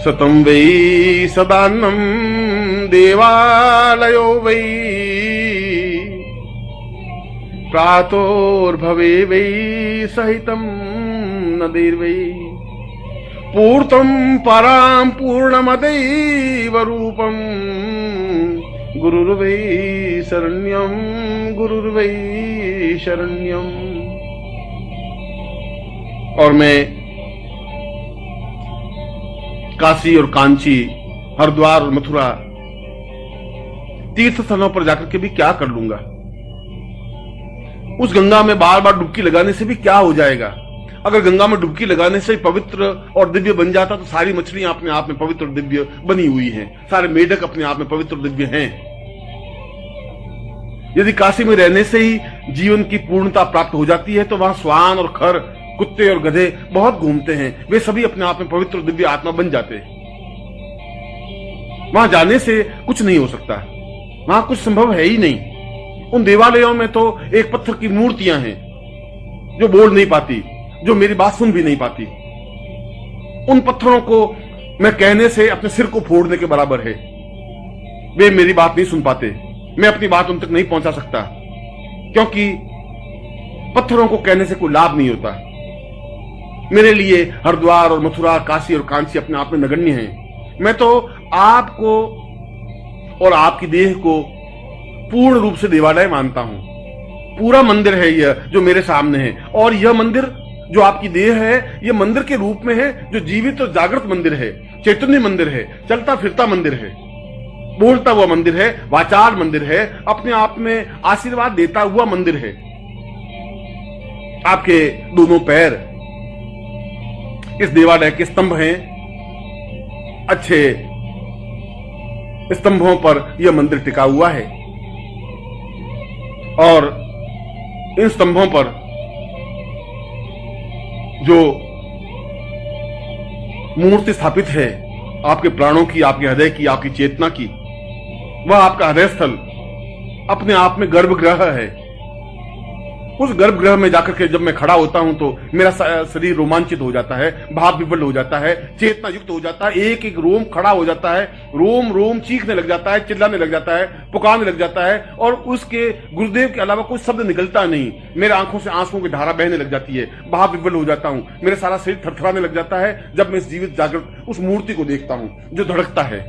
सतं वै सदान्नं देवालयो वै प्रातोर्भवे वै सहितं नदैर्वै पूर्तं परां पूर्णमदैव रूपं गुरुर्वै शरण्यं गुरुर्वै शरण्यम। और मैं काशी और कांची, हरिद्वार और मथुरा तीर्थ स्थलों पर जाकर के भी क्या कर लूंगा? उस गंगा में बार बार डुबकी लगाने से भी क्या हो जाएगा? अगर गंगा में डुबकी लगाने से पवित्र और दिव्य बन जाता तो सारी मछलियां अपने आप में पवित्र और दिव्य बनी हुई हैं, सारे मेढक अपने आप में पवित्र और दिव्य हैं। यदि काशी में रहने से ही जीवन की पूर्णता प्राप्त हो जाती है तो वहां श्वान और खर, कुत्ते और गधे बहुत घूमते हैं, वे सभी अपने आप में पवित्र और दिव्य आत्मा बन जाते हैं। वहां जाने से कुछ नहीं हो सकता, वहां कुछ संभव है ही नहीं। उन देवालयों में तो एक पत्थर की मूर्तियां हैं जो बोल नहीं पाती, जो मेरी बात सुन भी नहीं पाती। उन पत्थरों को मैं कहने से अपने सिर को फोड़ने के बराबर है। वे मेरी बात नहीं सुन पाते, मैं अपनी बात उन तक नहीं पहुंचा सकता, क्योंकि पत्थरों को कहने से कोई लाभ नहीं होता। मेरे लिए हरिद्वार और मथुरा, काशी और कांची अपने आप में नगण्य हैं। मैं तो आपको और आपकी देह को पूर्ण रूप से देवालय मानता हूं। पूरा मंदिर है यह जो मेरे सामने है, और यह मंदिर जो आपकी देह है यह मंदिर के रूप में है, जो जीवित और जागृत मंदिर है, चैतन्य मंदिर है, चलता फिरता मंदिर है, बोलता हुआ मंदिर है, वाचाल मंदिर है, अपने आप में आशीर्वाद देता हुआ मंदिर है। आपके दोनों पैर इस देवालय के स्तंभ हैं। अच्छे स्तंभों पर यह मंदिर टिका हुआ है, और इन स्तंभों पर जो मूर्ति स्थापित है आपके प्राणों की, आपके हृदय की, आपकी चेतना की, वह आपका हृदय स्थल अपने आप में गर्भगृह है। उस गर्भगृह में जाकर के जब मैं खड़ा होता हूं तो मेरा शरीर रोमांचित हो जाता है, भाव विवल हो जाता है, चेतना युक्त हो जाता है, एक एक रोम खड़ा हो जाता है, रोम रोम चीखने लग जाता है, चिल्लाने लग जाता है, पुकारने लग जाता है, और उसके गुरुदेव के अलावा कोई शब्द निकलता नहीं। मेरे आंखों से आंसुओं की धारा बहने लग जाती है, भाव विवल हो जाता हूं, मेरा सारा शरीर थरथराने लग जाता है जब मैं इस जीवित जागृत उस मूर्ति को देखता हूं जो धड़कता है।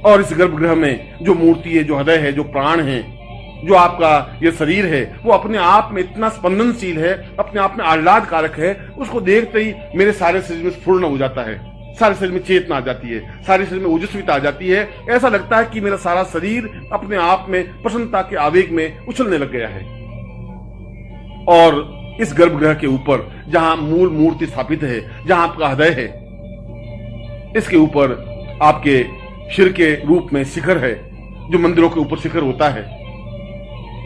और इस गर्भगृह में जो मूर्ति है, जो हृदय है, जो प्राण है, जो आपका ये शरीर है, वो अपने आप में इतना स्पंदनशील है, अपने आप में आह्लाद कारक है। उसको देखते ही मेरे सारे शरीर में स्फुरण हो जाता है, सारे शरीर में चेतना आ जाती है, सारे शरीर में ओजस्विता आ जाती है। ऐसा लगता है कि मेरा सारा शरीर अपने आप में प्रसन्नता के आवेग में उछलने लग गया है। और इस गर्भगृह के ऊपर जहां मूल मूर्ति स्थापित है, जहां आपका हृदय है, इसके ऊपर आपके सिर के रूप में शिखर है, जो मंदिरों के ऊपर शिखर होता है।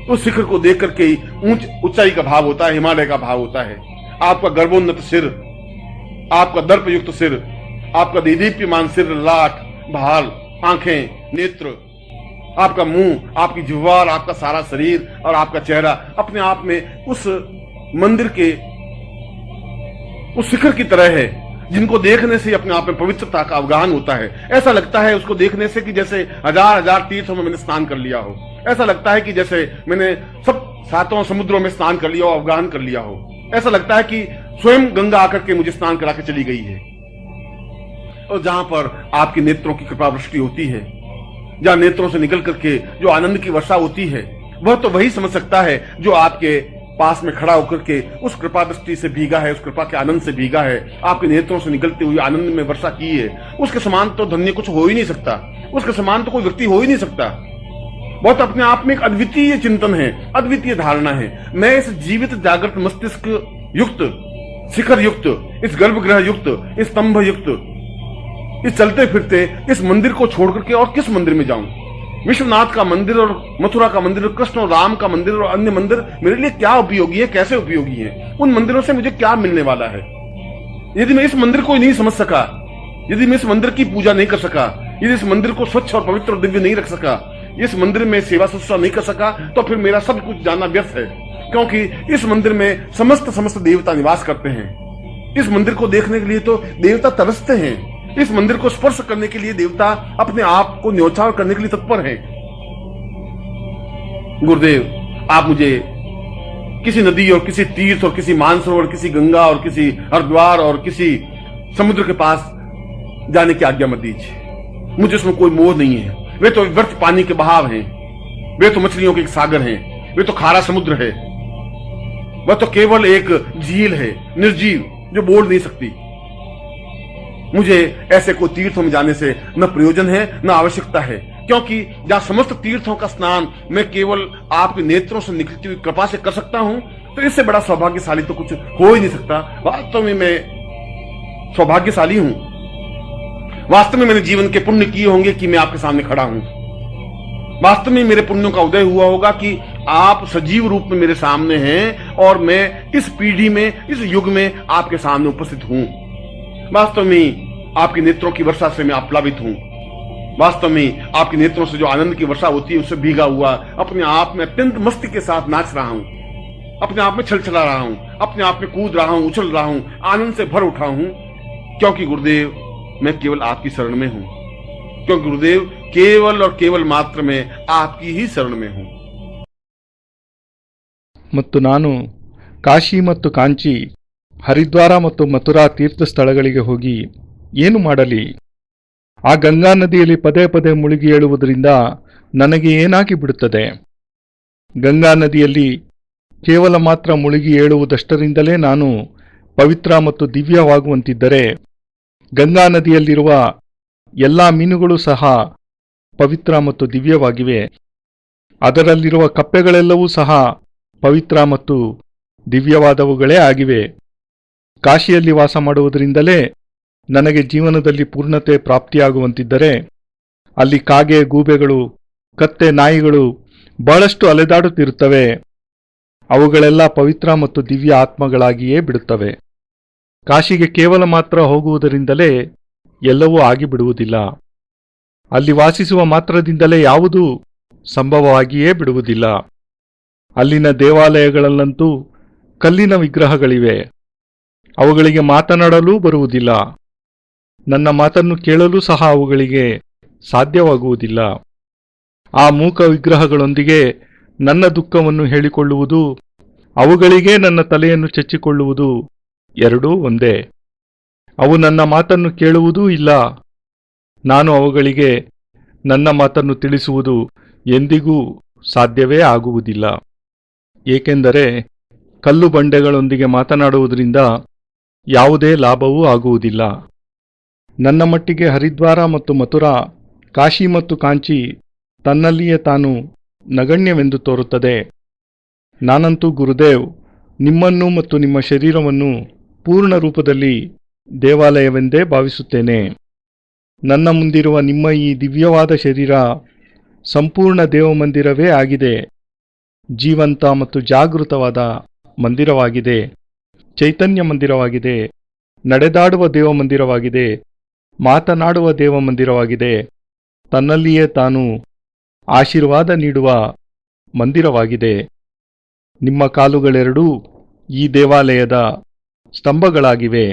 उस शिखर को देख करके ही ऊंचाई का भाव होता है, हिमालय का भाव होता है। आपका गर्भोन्नत सिर, आपका दर्पयुक्त सिर, आपका दीदीप्यमान सिर, लाट, भाल, आंखें, नेत्र, आपका मुंह, आपकी जिह्वा, आपका सारा शरीर और आपका चेहरा अपने आप में उस मंदिर के उस शिखर की तरह है, जिनको देखने से अपने आप में पवित्रता का अवगाहन होता है। ऐसा लगता है उसको देखने से कि जैसे हजार हजार तीर्थों में मैंने स्नान कर लिया हो। ऐसा लगता है कि जैसे मैंने सब सातों समुद्रों में स्नान कर लिया हो, अवगाहन कर लिया हो। ऐसा लगता है कि स्वयं गंगा आकर के मुझे स्नान करा के चली गई है। और जहां पर आपके नेत्रों की कृपा वृष्टि होती है, जहां नेत्रों से निकल करके जो आनंद की वर्षा होती है, वह तो वही समझ सकता है जो आपके पास में खड़ा होकर के उस कृपा दृष्टि से भीगा है, उस कृपा के आनंद से भीगा है, आपके नेत्रों से निकलते हुए आनंद में वर्षा की है। उसके समान तो धन्य कुछ हो ही नहीं सकता, उसके समान तो कोई व्यक्ति हो ही नहीं सकता। बहुत अपने आप में एक अद्वितीय चिंतन है, अद्वितीय धारणा है। मैं इस जीवित जागृत मस्तिष्क युक्त, शिखर युक्त, इस गर्भगृह युक्त, इस स्तंभ युक्त, इस चलते फिरते इस मंदिर को छोड़ करके और किस मंदिर में जाऊं? विश्वनाथ का मंदिर और मथुरा का मंदिर, कृष्ण और राम का मंदिर और अन्य मंदिर मेरे लिए क्या उपयोगी है, कैसे उपयोगी है? उन मंदिरों से मुझे क्या मिलने वाला है? यदि मैं इस मंदिर को नहीं समझ सका, यदि मैं इस मंदिर की पूजा नहीं कर सका, यदि इस मंदिर को स्वच्छ और पवित्र और दिव्य नहीं रख सका, इस मंदिर में सेवा शुश्रूषा नहीं कर सका, तो फिर मेरा सब कुछ जानना व्यर्थ है। क्योंकि इस मंदिर में समस्त देवता निवास करते हैं। इस मंदिर को देखने के लिए तो देवता तरसते हैं। इस मंदिर को स्पर्श करने के लिए देवता अपने आप को न्योछावर करने के लिए तत्पर हैं। गुरुदेव, आप मुझे किसी नदी और किसी तीर्थ और किसी मानसरोवर, किसी गंगा और किसी हरिद्वार और किसी समुद्र के पास जाने की आज्ञा मत दीजिए। मुझे उसमें कोई मोह नहीं है। वे तो व्यर्थ पानी के बहाव हैं, वे तो मछलियों के एक सागर हैं, वे तो खारा समुद्र है, वह तो केवल एक झील है, निर्जीव, जो बोल नहीं सकती। मुझे ऐसे कोई तीर्थों में जाने से न प्रयोजन है न आवश्यकता है, क्योंकि जहां समस्त तीर्थों का स्नान मैं केवल आपके नेत्रों से निकलती हुई कृपा से कर सकता हूं, तो इससे बड़ा सौभाग्यशाली तो कुछ हो ही नहीं सकता। वास्तव में मैं सौभाग्यशाली हूं। वास्तव में मैंने जीवन के पुण्य किए होंगे कि मैं आपके सामने खड़ा हूं। वास्तव में मेरे पुण्यों का उदय हुआ होगा कि आप सजीव रूप में मेरे सामने हैं और मैं इस पीढ़ी में, इस युग में आपके सामने उपस्थित हूं। वास्तव में आपके नेत्रों की वर्षा से मैं आप्लावित हूं। वास्तव में आपके नेत्रों से जो आनंद की वर्षा होती है उससे भीगा हुआ अपने आप में अत्यंत मस्ती के साथ नाच रहा हूं, अपने आप में छलछला रहा हूं, अपने आप में कूद रहा हूं, उछल रहा हूं, आनंद से भर उठा हूं, क्योंकि गुरुदेव मैं केवल आपकी शरण में हूं। क्योंकि गुरुदेव केवल और केवल मात्र मैं आपकी ही शरण में हूं। ಮತ್ತು ನಾನು ಕಾಶಿ ಮತ್ತು ಕಾಂಚಿ, ಹರಿದ್ವಾರ ಮತ್ತು ಮಥುರಾ ತೀರ್ಥ ಸ್ಥಳಗಳಿಗೆ ಹೋಗಿ ಏನು ಮಾಡಲಿ? ಆ ಗಂಗಾ ನದಿಯಲ್ಲಿ ಪದೇ ಪದೇ ಮುಳುಗಿ ಏಳುವುದರಿಂದ ನನಗೆ ಏನಾಗಿ ಬಿಡುತ್ತದೆ? ಗಂಗಾ ನದಿಯಲ್ಲಿ ಕೇವಲ ಮಾತ್ರ ಮುಳುಗಿ ಏಳುವುದಷ್ಟರಿಂದಲೇ ನಾನು ಪವಿತ್ರ ಮತ್ತು ದಿವ್ಯವಾಗುವಂತಿದ್ದರೆ, ಗಂಗಾ ನದಿಯಲ್ಲಿರುವ ಎಲ್ಲ ಮೀನುಗಳು ಸಹ ಪವಿತ್ರ ಮತ್ತು ದಿವ್ಯವಾಗಿವೆ. ಅದರಲ್ಲಿರುವ ಕಪ್ಪೆಗಳೆಲ್ಲವೂ ಸಹ ಪವಿತ್ರ ಮತ್ತು ದಿವ್ಯವಾದವುಗಳೇ ಆಗಿವೆ. ಕಾಶಿಯಲ್ಲಿ ವಾಸ ಮಾಡುವುದರಿಂದಲೇ ನನಗೆ ಜೀವನದಲ್ಲಿ ಪೂರ್ಣತೆ ಪ್ರಾಪ್ತಿಯಾಗುವಂತಿದ್ದರೆ, ಅಲ್ಲಿ ಕಾಗೆ, ಗೂಬೆಗಳು, ಕತ್ತೆ, ನಾಯಿಗಳು ಬಹಳಷ್ಟು ಅಲೆದಾಡುತ್ತಿರುತ್ತವೆ. ಅವುಗಳೆಲ್ಲ ಪವಿತ್ರ ಮತ್ತು ದಿವ್ಯ ಆತ್ಮಗಳಾಗಿಯೇ ಬಿಡುತ್ತವೆ. ಕಾಶಿಗೆ ಕೇವಲ ಮಾತ್ರ ಹೋಗುವುದರಿಂದಲೇ ಎಲ್ಲವೂ ಆಗಿಬಿಡುವುದಿಲ್ಲ. ಅಲ್ಲಿ ವಾಸಿಸುವ ಮಾತ್ರದಿಂದಲೇ ಯಾವುದೂ ಸಂಭವವಾಗಿಯೇ ಬಿಡುವುದಿಲ್ಲ. ಅಲ್ಲಿನ ದೇವಾಲಯಗಳಲ್ಲಂತೂ ಕಲ್ಲಿನ ವಿಗ್ರಹಗಳಿವೆ. ಅವುಗಳಿಗೆ ಮಾತನಾಡಲೂ ಬರುವುದಿಲ್ಲ. ನನ್ನ ಮಾತನ್ನು ಕೇಳಲು ಸಹ ಅವುಗಳಿಗೆ ಸಾಧ್ಯವಾಗುವುದಿಲ್ಲ. ಆ ಮೂಕ ವಿಗ್ರಹಗಳೊಂದಿಗೆ ನನ್ನ ದುಃಖವನ್ನು ಹೇಳಿಕೊಳ್ಳುವುದು, ಅವುಗಳಿಗೆ ನನ್ನ ತಲೆಯನ್ನು ಚಚ್ಚಿಕೊಳ್ಳುವುದು ಎರಡೂ ಒಂದೇ. ಅವು ನನ್ನ ಮಾತನ್ನು ಕೇಳುವುದೂ ಇಲ್ಲ. ನಾನು ಅವುಗಳಿಗೆ ನನ್ನ ಮಾತನ್ನು ತಿಳಿಸುವುದು ಎಂದಿಗೂ ಸಾಧ್ಯವೇ ಆಗುವುದಿಲ್ಲ. ಏಕೆಂದರೆ ಕಲ್ಲು ಬಂಡೆಗಳೊಂದಿಗೆ ಮಾತನಾಡುವುದರಿಂದ ಯಾವುದೇ ಲಾಭವೂ ಆಗುವುದಿಲ್ಲ. ನನ್ನ ಮಟ್ಟಿಗೆ ಹರಿದ್ವಾರ ಮತ್ತು ಮಥುರಾ, ಕಾಶಿ ಮತ್ತು ಕಾಂಚಿ ತನ್ನಲ್ಲಿಯೇ ತಾನು ನಗಣ್ಯವೆಂದು ತೋರುತ್ತದೆ. ನಾನಂತೂ ಗುರುದೇವ್, ನಿಮ್ಮನ್ನು ಮತ್ತು ನಿಮ್ಮ ಶರೀರವನ್ನು ಪೂರ್ಣ ರೂಪದಲ್ಲಿ ದೇವಾಲಯವೆಂದೇ ಭಾವಿಸುತ್ತೇನೆ. ನನ್ನ ಮುಂದಿರುವ ನಿಮ್ಮ ಈ ದಿವ್ಯವಾದ ಶರೀರ ಸಂಪೂರ್ಣ ದೇವಮಂದಿರವೇ ಆಗಿದೆ. ಜೀವಂತ ಮತ್ತು ಜಾಗೃತವಾದ ಮಂದಿರವಾಗಿದೆ. ಚೈತನ್ಯ ಮಂದಿರವಾಗಿದೆ. ನಡೆದಾಡುವ ದೇವಮಂದಿರವಾಗಿದೆ. ಮಾತನಾಡುವ ದೇವಮಂದಿರವಾಗಿದೆ. ತನ್ನಲ್ಲಿಯೇ ತಾನು ಆಶೀರ್ವಾದ ನೀಡುವ ಮಂದಿರವಾಗಿದೆ. ನಿಮ್ಮ ಕಾಲುಗಳೆರಡೂ ಈ ದೇವಾಲಯದ ಸ್ತಂಭಗಳಾಗಿವೆ.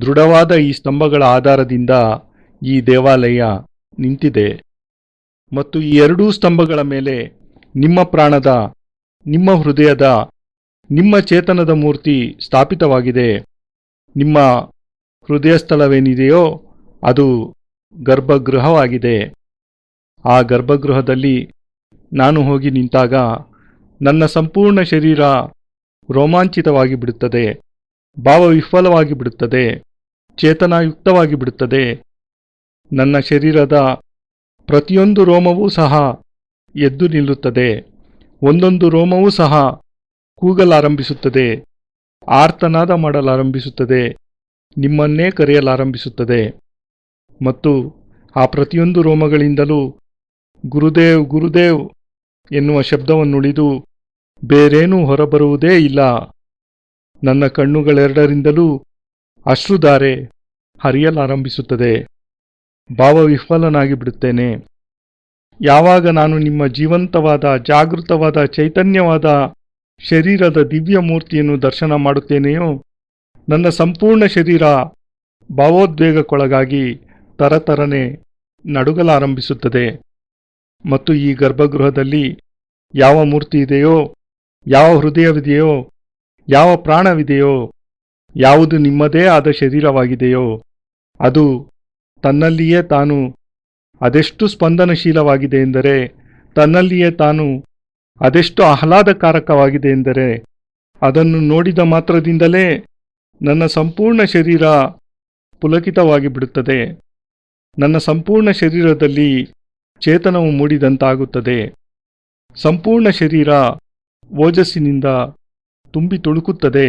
ದೃಢವಾದ ಈ ಸ್ತಂಭಗಳ ಆಧಾರದಿಂದ ಈ ದೇವಾಲಯ ನಿಂತಿದೆ. ಮತ್ತು ಈ ಎರಡೂ ಸ್ತಂಭಗಳ ಮೇಲೆ ನಿಮ್ಮ ಪ್ರಾಣದ, ನಿಮ್ಮ ಹೃದಯದ, ನಿಮ್ಮ ಚೇತನದ ಮೂರ್ತಿ ಸ್ಥಾಪಿತವಾಗಿದೆ. ನಿಮ್ಮ ಹೃದಯ ಸ್ಥಳವೇನಿದೆಯೋ ಅದು ಗರ್ಭಗೃಹವಾಗಿದೆ. ಆ ಗರ್ಭಗೃಹದಲ್ಲಿ ನಾನು ಹೋಗಿ ನಿಂತಾಗ ನನ್ನ ಸಂಪೂರ್ಣ ಶರೀರ ರೋಮಾಂಚಿತವಾಗಿ ಬಿಡುತ್ತದೆ, ಭಾವವಿಹ್ವಲವಾಗಿ ಬಿಡುತ್ತದೆ, ಚೇತನಾಯುಕ್ತವಾಗಿ ಬಿಡುತ್ತದೆ. ನನ್ನ ಶರೀರದ ಪ್ರತಿಯೊಂದು ರೋಮವೂ ಸಹ ಎದ್ದು ನಿಲ್ಲುತ್ತದೆ. ಒಂದೊಂದು ರೋಮವೂ ಸಹ ಕೂಗಲಾರಂಭಿಸುತ್ತದೆ, ಆರ್ತನಾದ ಮಾಡಲಾರಂಭಿಸುತ್ತದೆ, ನಿಮ್ಮನ್ನೇ ಕರೆಯಲಾರಂಭಿಸುತ್ತದೆ. ಮತ್ತು ಆ ಪ್ರತಿಯೊಂದು ರೋಮಗಳಿಂದಲೂ ಗುರುದೇವ್ ಗುರುದೇವ್ ಎನ್ನುವ ಶಬ್ದವನ್ನುಳಿದು ಬೇರೇನೂ ಹೊರಬರುವುದೇ ಇಲ್ಲ. ನನ್ನ ಕಣ್ಣುಗಳೆರಡರಿಂದಲೂ ಅಶ್ರುಧಾರೆ ಹರಿಯಲಾರಂಭಿಸುತ್ತದೆ. ಭಾವವಿಹ್ವಲನಾಗಿ ಬಿಡುತ್ತೇನೆ. ಯಾವಾಗ ನಾನು ನಿಮ್ಮ ಜೀವಂತವಾದ, ಜಾಗೃತವಾದ, ಚೈತನ್ಯವಾದ ಶರೀರದ ದಿವ್ಯ ಮೂರ್ತಿಯನ್ನು ದರ್ಶನ ಮಾಡುತ್ತೇನೆಯೋ, ನನ್ನ ಸಂಪೂರ್ಣ ಶರೀರ ಭಾವೋದ್ವೇಗಕ್ಕೊಳಗಾಗಿ ತರತರನೆ ನಡುಗಲಾರಂಭಿಸುತ್ತದೆ. ಮತ್ತು ಈ ಗರ್ಭಗೃಹದಲ್ಲಿ ಯಾವ ಮೂರ್ತಿ ಇದೆಯೋ, ಯಾವ ಹೃದಯವಿದೆಯೋ, ಯಾವ ಪ್ರಾಣವಿದೆಯೋ, ಯಾವುದು ನಿಮ್ಮದೇ ಆದ ಶರೀರವಾಗಿದೆಯೋ ಅದು ತನ್ನಲ್ಲಿಯೇ ತಾನು ಅದೆಷ್ಟು ಸ್ಪಂದನಶೀಲವಾಗಿದೆ ಎಂದರೆ, ತನ್ನಲ್ಲಿಯೇ ತಾನು ಅದೆಷ್ಟು ಆಹ್ಲಾದಕಾರಕವಾಗಿದೆ ಎಂದರೆ, ಅದನ್ನು ನೋಡಿದ ಮಾತ್ರದಿಂದಲೇ ನನ್ನ ಸಂಪೂರ್ಣ ಶರೀರ ಪುಲಕಿತವಾಗಿ ಬಿಡುತ್ತದೆ. ನನ್ನ ಸಂಪೂರ್ಣ ಶರೀರದಲ್ಲಿ ಚೇತನವು ಮೂಡಿದಂತಾಗುತ್ತದೆ. ಸಂಪೂರ್ಣ ಶರೀರ ಓಜಸ್ಸಿನಿಂದ ತುಂಬಿ ತುಳುಕುತ್ತದೆ.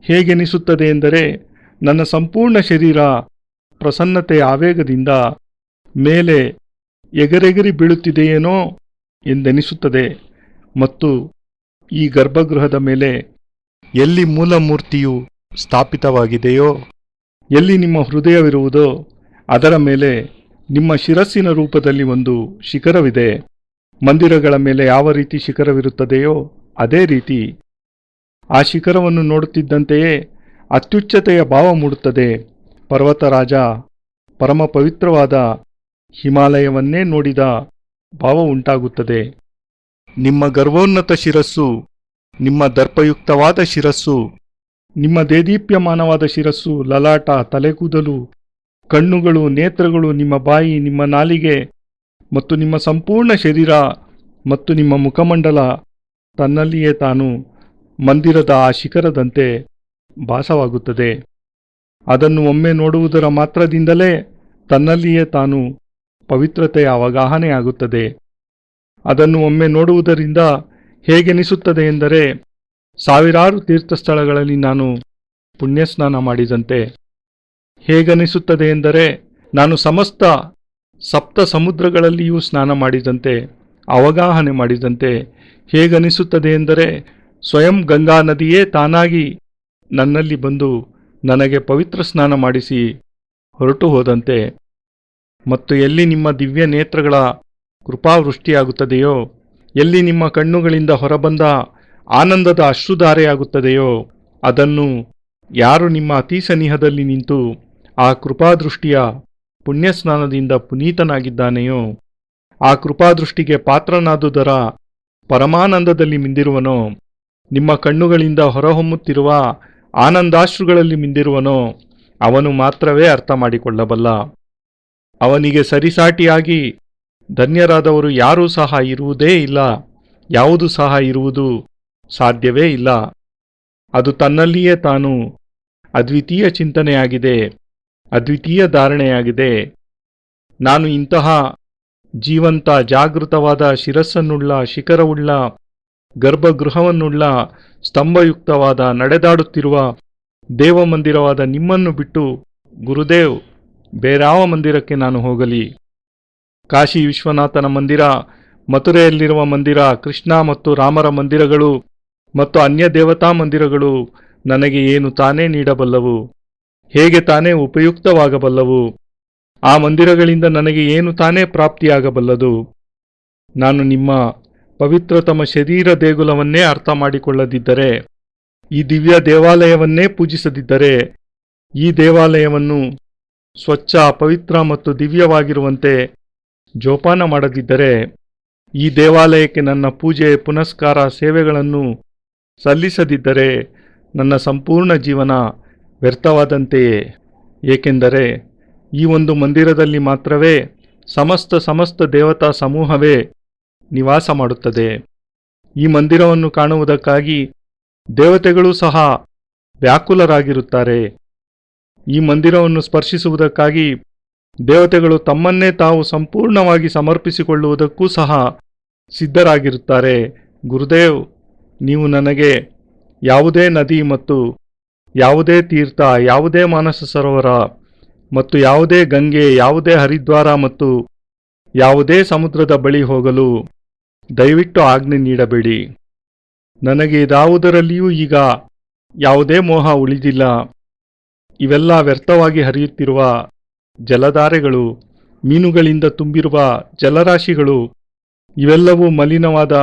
ಹೇಗೆನಿಸುತ್ತದೆ ಎಂದರೆ, ನನ್ನ ಸಂಪೂರ್ಣ ಶರೀರ ಪ್ರಸನ್ನತೆಯ ಆವೇಗದಿಂದ ಮೇಲೆ ಎಗರೆಗರಿ ಬೀಳುತ್ತಿದೆಯೇನೋ ಎಂದೆನಿಸುತ್ತದೆ. ಮತ್ತು ಈ ಗರ್ಭಗೃಹದ ಮೇಲೆ ಎಲ್ಲಿ ಮೂಲಮೂರ್ತಿಯು ಸ್ಥಾಪಿತವಾಗಿದೆಯೋ, ಎಲ್ಲಿ ನಿಮ್ಮ ಹೃದಯವಿರುವುದೋ ಅದರ ಮೇಲೆ ನಿಮ್ಮ ಶಿರಸ್ಸಿನ ರೂಪದಲ್ಲಿ ಒಂದು ಶಿಖರವಿದೆ. ಮಂದಿರಗಳ ಮೇಲೆ ಯಾವ ರೀತಿ ಶಿಖರವಿರುತ್ತದೆಯೋ ಅದೇ ರೀತಿ ಆ ಶಿಖರವನ್ನು ನೋಡುತ್ತಿದ್ದಂತೆಯೇ ಅತ್ಯುಚ್ಚತೆಯ ಭಾವ ಮೂಡುತ್ತದೆ. ಪರ್ವತರಾಜ ಪರಮ ಪವಿತ್ರವಾದ ಹಿಮಾಲಯವನ್ನೇ ನೋಡಿದ ಭಾವ ಉಂಟಾಗುತ್ತದೆ. ನಿಮ್ಮ ಗರ್ವೋನ್ನತ ಶಿರಸ್ಸು, ನಿಮ್ಮ ದರ್ಪಯುಕ್ತವಾದ ಶಿರಸ್ಸು, ನಿಮ್ಮ ದೇದೀಪ್ಯಮಾನವಾದ ಶಿರಸ್ಸು, ಲಲಾಟ, ತಲೆಕೂದಲು, ಕಣ್ಣುಗಳು, ನೇತ್ರಗಳು, ನಿಮ್ಮ ಬಾಯಿ, ನಿಮ್ಮ ನಾಲಿಗೆ ಮತ್ತು ನಿಮ್ಮ ಸಂಪೂರ್ಣ ಶರೀರ ಮತ್ತು ನಿಮ್ಮ ಮುಖಮಂಡಲ ತನ್ನಲ್ಲಿಯೇ ತಾನು ಮಂದಿರದ ಆ ಶಿಖರದಂತೆ ಭಾಸವಾಗುತ್ತದೆ. ಅದನ್ನು ಒಮ್ಮೆ ನೋಡುವುದರ ಮಾತ್ರದಿಂದಲೇ ತನ್ನಲ್ಲಿಯೇ ತಾನು ಪವಿತ್ರತೆಯ ಅವಗಾಹನೆಯಾಗುತ್ತದೆ. ಅದನ್ನು ಒಮ್ಮೆ ನೋಡುವುದರಿಂದ ಹೇಗೆನಿಸುತ್ತದೆ ಎಂದರೆ, ಸಾವಿರಾರು ತೀರ್ಥಸ್ಥಳಗಳಲ್ಲಿ ನಾನು ಪುಣ್ಯಸ್ನಾನ ಮಾಡಿದಂತೆ. ಹೇಗನಿಸುತ್ತದೆ ಎಂದರೆ, ನಾನು ಸಮಸ್ತ ಸಪ್ತ ಸಮುದ್ರಗಳಲ್ಲಿಯೂ ಸ್ನಾನ ಮಾಡಿದಂತೆ, ಅವಗಾಹನೆ ಮಾಡಿದಂತೆ. ಹೇಗನಿಸುತ್ತದೆ ಎಂದರೆ, ಸ್ವಯಂ ಗಂಗಾ ನದಿಯೇ ತಾನಾಗಿ ನನ್ನಲ್ಲಿ ಬಂದು ನನಗೆ ಪವಿತ್ರ ಸ್ನಾನ ಮಾಡಿಸಿ ಹೊರಟು ಹೋದಂತೆ. ಮತ್ತು ಎಲ್ಲಿ ನಿಮ್ಮ ದಿವ್ಯ ನೇತ್ರಗಳ ಕೃಪಾವೃಷ್ಟಿಯಾಗುತ್ತದೆಯೋ, ಎಲ್ಲಿ ನಿಮ್ಮ ಕಣ್ಣುಗಳಿಂದ ಹೊರಬಂದ ಆನಂದದ ಅಶ್ರುಧಾರೆಯಾಗುತ್ತದೆಯೋ, ಅದನ್ನು ಯಾರು ನಿಮ್ಮ ಅತಿ ಸನಿಹದಲ್ಲಿ ನಿಂತು ಆ ಕೃಪಾದೃಷ್ಟಿಯ ಪುಣ್ಯಸ್ನಾನದಿಂದ ಪುನೀತನಾಗಿದ್ದಾನೆಯೋ, ಆ ಕೃಪಾದೃಷ್ಟಿಗೆ ಪಾತ್ರನಾದುದರ ಪರಮಾನಂದದಲ್ಲಿ ಮಿಂದಿರುವನೋ, ನಿಮ್ಮ ಕಣ್ಣುಗಳಿಂದ ಹೊರಹೊಮ್ಮುತ್ತಿರುವ ಆನಂದಾಶ್ರುಗಳಲ್ಲಿ ಮಿಂದಿರುವನೋ, ಅವನು ಮಾತ್ರವೇ ಅರ್ಥ ಮಾಡಿಕೊಳ್ಳಬಲ್ಲ. ಅವನಿಗೆ ಸರಿಸಾಟಿಯಾಗಿ ಧನ್ಯರಾದವರು ಯಾರೂ ಸಹ ಇರುವುದೇ ಇಲ್ಲ. ಯಾವುದು ಸಹ ಇರುವುದು ಸಾಧ್ಯವೇ ಇಲ್ಲ. ಅದು ತನ್ನಲ್ಲಿಯೇ ತಾನು ಅದ್ವಿತೀಯ ಚಿಂತನೆಯಾಗಿದೆ, ಅದ್ವಿತೀಯ ಧಾರಣೆಯಾಗಿದೆ. ನಾನು ಇಂತಹ ಜೀವಂತ ಜಾಗೃತವಾದ ಶಿರಸ್ಸನ್ನುಳ್ಳ, ಶಿಖರವುಳ್ಳ, ಗರ್ಭಗೃಹವನ್ನುಳ್ಳ, ಸ್ತಂಭಯುಕ್ತವಾದ, ನಡೆದಾಡುತ್ತಿರುವ ದೇವಮಂದಿರವಾದ ನಿಮ್ಮನ್ನು ಬಿಟ್ಟು ಗುರುದೇವ್ ಬೇರಾವ ಮಂದಿರಕ್ಕೆ ನಾನು ಹೋಗಲಿ? ಕಾಶಿ ವಿಶ್ವನಾಥನ ಮಂದಿರ, ಮಥುರೆಯಲ್ಲಿರುವ ಮಂದಿರ, ಕೃಷ್ಣ ಮತ್ತು ರಾಮರ ಮಂದಿರಗಳು ಮತ್ತು ಅನ್ಯ ದೇವತಾ ಮಂದಿರಗಳು ನನಗೆ ಏನು ತಾನೇ ನೀಡಬಲ್ಲವು? ಹೇಗೆ ತಾನೇ ಉಪಯುಕ್ತವಾಗಬಲ್ಲವು? ಆ ಮಂದಿರಗಳಿಂದ ನನಗೆ ಏನು ತಾನೇ ಪ್ರಾಪ್ತಿಯಾಗಬಲ್ಲದು? ನಾನು ನಿಮ್ಮ ಪವಿತ್ರತಮ ಶರೀರ ದೇಗುಲವನ್ನೇ ಅರ್ಥ ಮಾಡಿಕೊಳ್ಳದಿದ್ದರೆ, ಈ ದಿವ್ಯ ದೇವಾಲಯವನ್ನೇ ಪೂಜಿಸದಿದ್ದರೆ, ಈ ದೇವಾಲಯವನ್ನು ಸ್ವಚ್ಛ, ಪವಿತ್ರ ಮತ್ತು ದಿವ್ಯವಾಗಿರುವಂತೆ ಜೋಪಾನ ಮಾಡದಿದ್ದರೆ, ಈ ದೇವಾಲಯಕ್ಕೆ ನನ್ನ ಪೂಜೆ, ಪುನಸ್ಕಾರ, ಸೇವೆಗಳನ್ನು ಸಲ್ಲಿಸದಿದ್ದರೆ ನನ್ನ ಸಂಪೂರ್ಣ ಜೀವನ ವ್ಯರ್ಥವಾದಂತೆಯೇ. ಏಕೆಂದರೆ ಈ ಒಂದು ಮಂದಿರದಲ್ಲಿ ಮಾತ್ರವೇ ಸಮಸ್ತ ದೇವತಾ ಸಮೂಹವೇ ನಿವಾಸ ಮಾಡುತ್ತದೆ. ಈ ಮಂದಿರವನ್ನು ಕಾಣುವುದಕ್ಕಾಗಿ ದೇವತೆಗಳೂ ಸಹ ವ್ಯಾಕುಲರಾಗಿರುತ್ತಾರೆ. ಈ ಮಂದಿರವನ್ನು ಸ್ಪರ್ಶಿಸುವುದಕ್ಕಾಗಿ ದೇವತೆಗಳು ತಮ್ಮನ್ನೇ ತಾವು ಸಂಪೂರ್ಣವಾಗಿ ಸಮರ್ಪಿಸಿಕೊಳ್ಳುವುದಕ್ಕೂ ಸಹ ಸಿದ್ಧರಾಗಿರುತ್ತಾರೆ. ಗುರುದೇವ್, ನೀವು ನನಗೆ ಯಾವುದೇ ನದಿ ಮತ್ತು ಯಾವುದೇ ತೀರ್ಥ, ಯಾವುದೇ ಮಾನಸ ಸರೋವರ ಮತ್ತು ಯಾವುದೇ ಗಂಗೆ, ಯಾವುದೇ ಹರಿದ್ವಾರ ಮತ್ತು ಯಾವುದೇ ಸಮುದ್ರದ ಬಳಿ ಹೋಗಲು ದಯವಿಟ್ಟು ಆಜ್ಞೆ ನೀಡಬೇಡಿ. ನನಗೆ ಇದಾವುದರಲ್ಲಿಯೂ ಈಗ ಯಾವುದೇ ಮೋಹ ಉಳಿದಿಲ್ಲ. ಇವೆಲ್ಲ ವ್ಯರ್ಥವಾಗಿ ಹರಿಯುತ್ತಿರುವ ಜಲಧಾರೆಗಳು, ಮೀನುಗಳಿಂದ ತುಂಬಿರುವ ಜಲರಾಶಿಗಳು, ಇವೆಲ್ಲವೂ ಮಲಿನವಾದ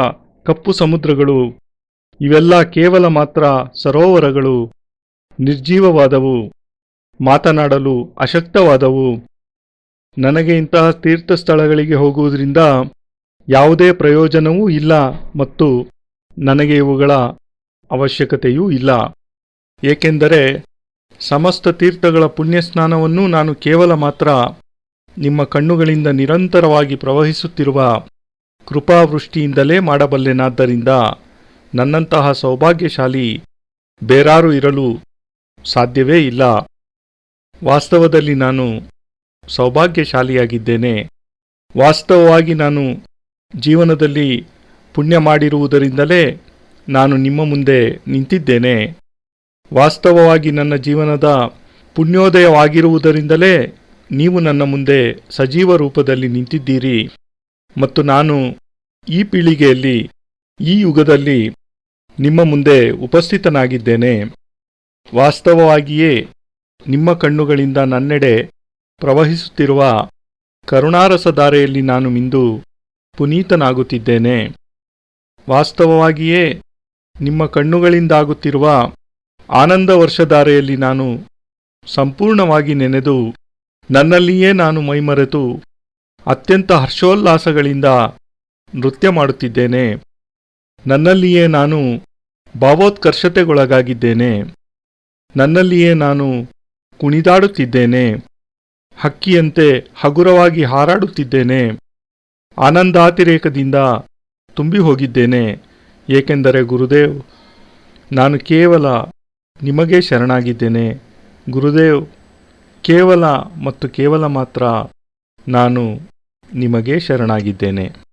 ಕಪ್ಪು ಸಮುದ್ರಗಳು, ಇವೆಲ್ಲ ಕೇವಲ ಮಾತ್ರ ಸರೋವರಗಳು, ನಿರ್ಜೀವವಾದವು. ಮಾತನಾಡಲು ಅಶಕ್ತವಾದವು. ನನಗೆ ಇಂತಹ ತೀರ್ಥ ಸ್ಥಳಗಳಿಗೆ ಹೋಗುವುದರಿಂದ ಯಾವುದೇ ಪ್ರಯೋಜನವೂ ಇಲ್ಲ ಮತ್ತು ನನಗೆ ಇವುಗಳ ಅವಶ್ಯಕತೆಯೂ ಇಲ್ಲ. ಏಕೆಂದರೆ ಸಮಸ್ತ ತೀರ್ಥಗಳ ಪುಣ್ಯಸ್ನಾನವನ್ನು ನಾನು ಕೇವಲ ಮಾತ್ರ ನಿಮ್ಮ ಕಣ್ಣುಗಳಿಂದ ನಿರಂತರವಾಗಿ ಪ್ರವಹಿಸುತ್ತಿರುವ ಕೃಪಾವೃಷ್ಟಿಯಿಂದಲೇ ಮಾಡಬಲ್ಲೆನಾದ್ದರಿಂದ ನನ್ನಂತಹ ಸೌಭಾಗ್ಯಶಾಲಿ ಬೇರಾರೂ ಇರಲು ಸಾಧ್ಯವೇ ಇಲ್ಲ. ವಾಸ್ತವದಲ್ಲಿ ನಾನು ಸೌಭಾಗ್ಯಶಾಲಿಯಾಗಿದ್ದೇನೆ. ವಾಸ್ತವವಾಗಿ ನಾನು ಜೀವನದಲ್ಲಿ ಪುಣ್ಯ ಮಾಡಿರುವುದರಿಂದಲೇ ನಾನು ನಿಮ್ಮ ಮುಂದೆ ನಿಂತಿದ್ದೇನೆ. ವಾಸ್ತವವಾಗಿ ನನ್ನ ಜೀವನದ ಪುಣ್ಯೋದಯವಾಗಿರುವುದರಿಂದಲೇ ನೀವು ನನ್ನ ಮುಂದೆ ಸಜೀವ ರೂಪದಲ್ಲಿ ನಿಂತಿದ್ದೀರಿ ಮತ್ತು ನಾನು ಈ ಪೀಳಿಗೆಯಲ್ಲಿ ಈ ಯುಗದಲ್ಲಿ ನಿಮ್ಮ ಮುಂದೆ ಉಪಸ್ಥಿತನಾಗಿದ್ದೇನೆ. ವಾಸ್ತವವಾಗಿಯೇ ನಿಮ್ಮ ಕಣ್ಣುಗಳಿಂದ ನನ್ನೆಡೆ ಪ್ರವಹಿಸುತ್ತಿರುವ ಕರುಣಾರಸಧಾರೆಯಲ್ಲಿ ನಾನು ಮಿಂದು ಪುನೀತನಾಗುತ್ತಿದ್ದೇನೆ. ವಾಸ್ತವವಾಗಿಯೇ ನಿಮ್ಮ ಕಣ್ಣುಗಳಿಂದಾಗುತ್ತಿರುವ ಆನಂದ ವರ್ಷಧಾರೆಯಲ್ಲಿ ನಾನು ಸಂಪೂರ್ಣವಾಗಿ ನೆನೆದು ನನ್ನಲ್ಲಿಯೇ ನಾನು ಮೈಮರೆತು ಅತ್ಯಂತ ಹರ್ಷೋಲ್ಲಾಸಗಳಿಂದ ನೃತ್ಯ ಮಾಡುತ್ತಿದ್ದೇನೆ. ನನ್ನಲ್ಲಿಯೇ ನಾನು ಭಾವೋತ್ಕರ್ಷತೆಗೊಳಗಾಗಿದ್ದೇನೆ. ನನ್ನಲ್ಲಿಯೇ ನಾನು ಕುಣಿದಾಡುತ್ತಿದ್ದೇನೆ. ಹಕ್ಕಿಯಂತೆ ಹಗುರವಾಗಿ ಹಾರಾಡುತ್ತಿದ್ದೇನೆ. ಆನಂದಾತಿರೇಕದಿಂದ ತುಂಬಿ ಹೋಗಿದ್ದೇನೆ. ಏಕೆಂದರೆ ಗುರುದೇವ್, ನಾನು ಕೇವಲ ನಿಮಗೇ ಶರಣಾಗಿದ್ದೇನೆ. ಗುರುದೇವ್, ಕೇವಲ ಮತ್ತು ಕೇವಲ ಮಾತ್ರ ನಾನು ನಿಮಗೇ ಶರಣಾಗಿದ್ದೇನೆ.